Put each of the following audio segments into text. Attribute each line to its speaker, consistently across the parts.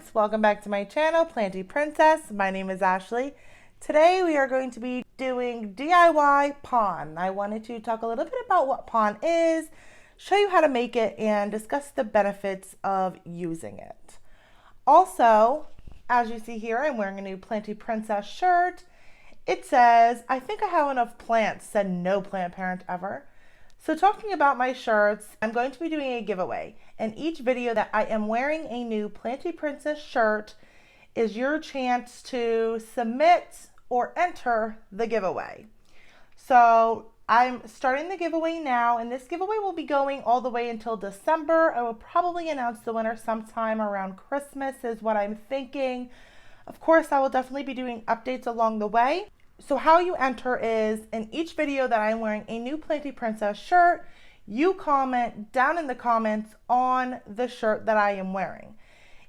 Speaker 1: friends, welcome back to my channel, Planty Princess. My name is Ashley. Today we are going to be doing DIY PON. I wanted to talk a little bit about what PON is, show you how to make it, and discuss the benefits of using it. Also, as you see here, I'm wearing a new Planty Princess shirt. It says, I think I have enough plants, said no plant parent ever. So talking about my shirts, I'm going to be doing a giveaway. And each video that I am wearing a new Planty Princess shirt is your chance to submit or enter the giveaway. So I'm starting the giveaway now, and this giveaway will be going all the way until December. I will probably announce the winner sometime around Christmas is what I'm thinking. Of course, I will definitely be doing updates along the way. So how you enter is, in each video that I'm wearing a new Planty Princess shirt, you comment down in the comments on the shirt that I am wearing.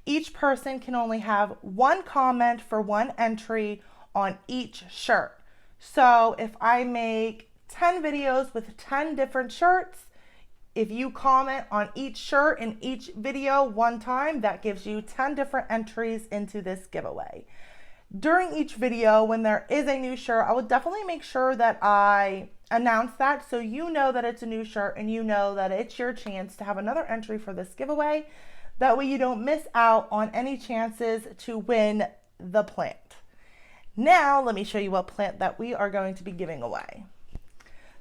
Speaker 1: Each person can only have one comment for one entry on each shirt. So if I make 10 videos with 10 different shirts, if you comment on each shirt in each video one time, that gives you 10 different entries into this giveaway. During each video, when there is a new shirt, I will definitely make sure that I announce that so you know that it's a new shirt and you know that it's your chance to have another entry for this giveaway. That way you don't miss out on any chances to win the plant. Now, let me show you what plant that we are going to be giving away.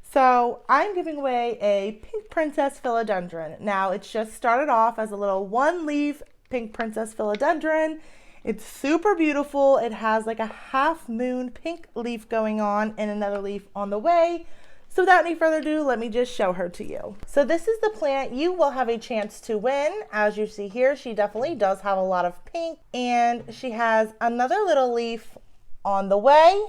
Speaker 1: So I'm giving away a Pink Princess Philodendron. Now, it's just started off as a little one-leaf Pink Princess Philodendron. It's super beautiful. It has like a half moon pink leaf going on and another leaf on the way. So without any further ado, let me just show her to you. So this is the plant you will have a chance to win. As you see here, she definitely does have a lot of pink, and she has another little leaf on the way.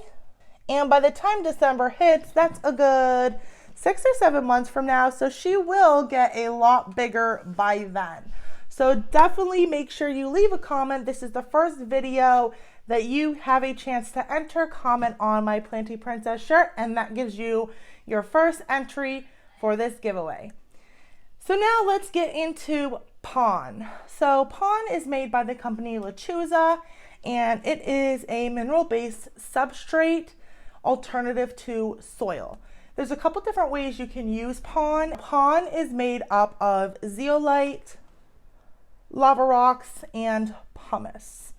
Speaker 1: And by the time December hits, that's a good 6 or 7 months from now. So she will get a lot bigger by then. So definitely make sure you leave a comment. This is the first video that you have a chance to enter. Comment on my Planty Princess shirt, and that gives you your first entry for this giveaway. So now let's get into PON. So PON is made by the company Lechuza, and it is a mineral-based substrate alternative to soil. There's a couple different ways you can use PON. PON is made up of zeolite, lava rocks, and pumice.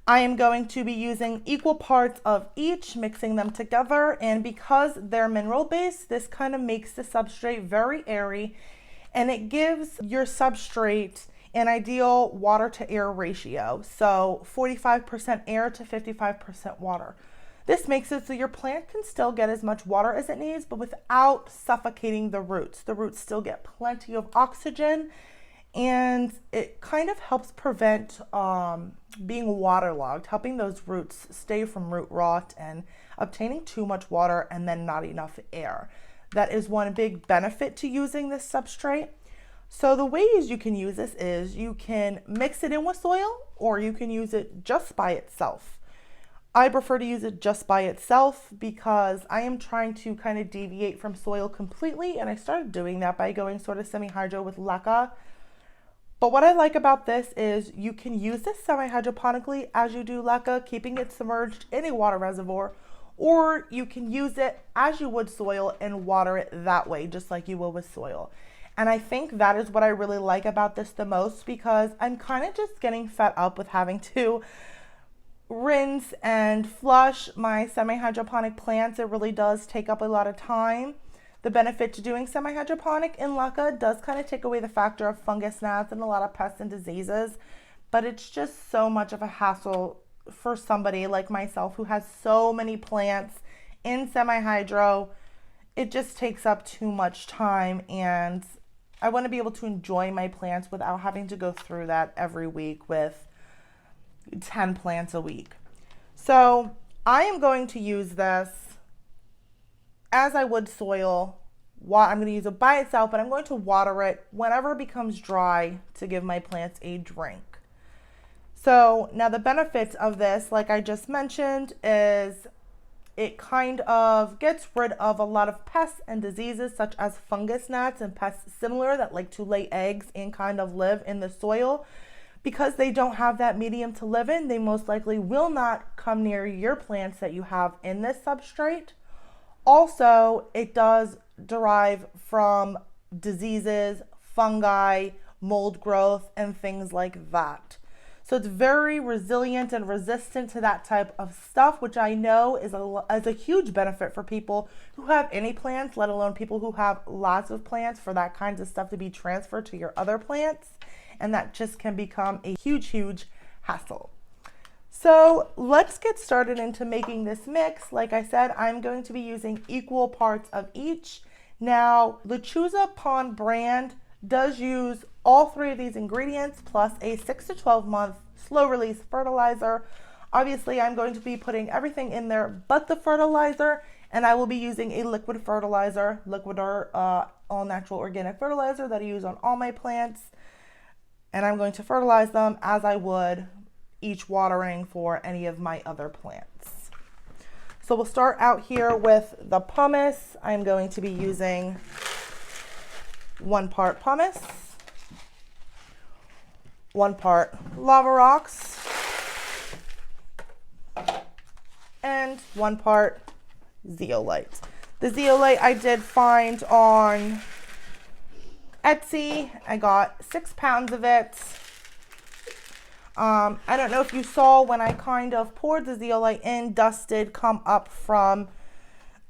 Speaker 1: I am going to be using equal parts of each, mixing them together, and because they're mineral based, this kind of makes the substrate very airy, and it gives your substrate an ideal water to air ratio. So 45% air to 55% water. This makes it so your plant can still get as much water as it needs, but without suffocating the roots. The roots still get plenty of oxygen, and it kind of helps prevent being waterlogged, helping those roots stay from root rot and obtaining too much water and then not enough air. That is one big benefit to using this substrate. So the ways you can use this is you can mix it in with soil, or you can use it just by itself. I prefer to use it just by itself because I am trying to kind of deviate from soil completely, and I started doing that by going sort of semi-hydro with leca. But what I like about this is you can use this semi-hydroponically as you do leca, keeping it submerged in a water reservoir, or you can use it as you would soil and water it that way, just like you will with soil. And I think that is what I really like about this the most, because I'm kind of just getting fed up with having to rinse and flush my semi-hydroponic plants. It really does take up a lot of time. The benefit to doing semi-hydroponic in leca does kind of take away the factor of fungus gnats and a lot of pests and diseases, but it's just so much of a hassle for somebody like myself who has so many plants in semi-hydro. It just takes up too much time, and I want to be able to enjoy my plants without having to go through that every week with 10 plants a week. So I am going to use this as I would soil. I'm going to use it by itself, but I'm going to water it whenever it becomes dry to give my plants a drink. So now the benefits of this, like I just mentioned, is it kind of gets rid of a lot of pests and diseases such as fungus gnats and pests similar that like to lay eggs and kind of live in the soil. Because they don't have that medium to live in, they most likely will not come near your plants that you have in this substrate. Also, it does derive from diseases, fungi, mold growth, and things like that. So it's very resilient and resistant to that type of stuff, which I know is a huge benefit for people who have any plants, let alone people who have lots of plants, for that kinds of stuff to be transferred to your other plants. And that just can become a huge, huge hassle. So let's get started into making this mix. Like I said, I'm going to be using equal parts of each. Now, Lechuza PON brand does use all 3 of these ingredients plus a 6 to 12 month slow release fertilizer. Obviously, I'm going to be putting everything in there but the fertilizer, and I will be using a liquid fertilizer, or all natural organic fertilizer that I use on all my plants. And I'm going to fertilize them as I would each watering for any of my other plants. So we'll start out here with the pumice. I'm going to be using 1 part pumice, 1 part lava rocks, and 1 part zeolite. The zeolite I did find on Etsy. I got 6 pounds of it. I don't know if you saw when I kind of poured the zeolite in, dust did come up from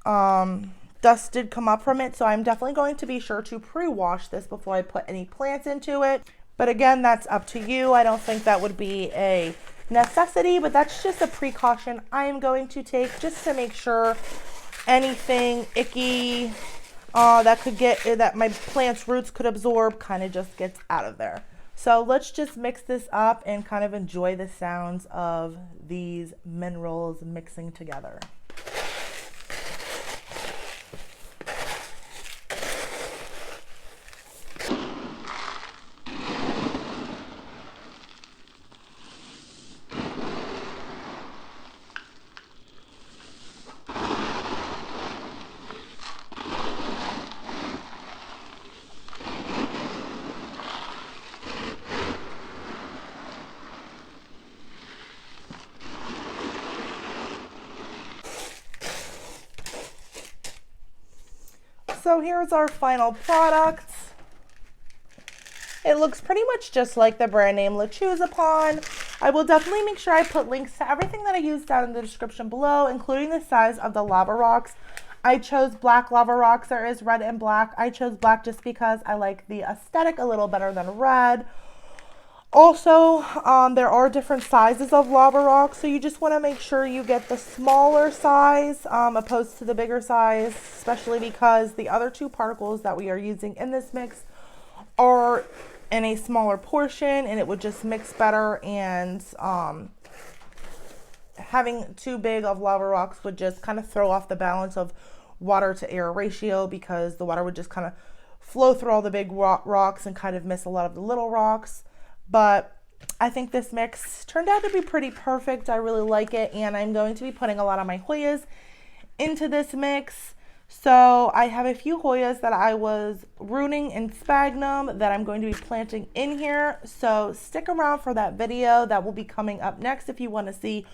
Speaker 1: it. So I'm definitely going to be sure to pre-wash this before I put any plants into it. But again, that's up to you. I don't think that would be a necessity, but that's just a precaution I'm going to take just to make sure anything icky that my plant's roots could absorb kind of just gets out of there. So let's just mix this up and kind of enjoy the sounds of these minerals mixing together. So here's our final product. It looks pretty much just like the brand name Lechuza PON. I will definitely make sure I put links to everything that I used down in the description below, including the size of the lava rocks. I chose black lava rocks. There is red and black. I chose black just because I like the aesthetic a little better than red. Also, there are different sizes of lava rocks, so you just want to make sure you get the smaller size opposed to the bigger size, especially because the other 2 particles that we are using in this mix are in a smaller portion, and it would just mix better, and having too big of lava rocks would just kind of throw off the balance of water to air ratio, because the water would just kind of flow through all the big rocks and kind of miss a lot of the little rocks. But I think this mix turned out to be pretty perfect. I really like it, and I'm going to be putting a lot of my Hoyas into this mix. So I have a few Hoyas that I was rooting in sphagnum that I'm going to be planting in here. So stick around for that video that will be coming up next if you want to see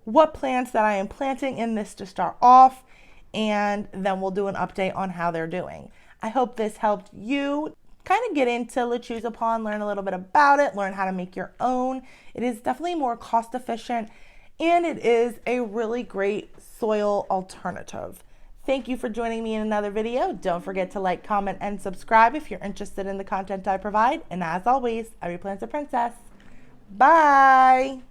Speaker 1: what plants that I am planting in this to start off, and then we'll do an update on how they're doing. I hope this helped you kind of get into Lechuza PON, learn a little bit about it, learn how to make your own. It is definitely more cost efficient, and it is a really great soil alternative. Thank you for joining me in another video. Don't forget to like, comment, and subscribe if you're interested in the content I provide. And as always, every plant's a princess. Bye.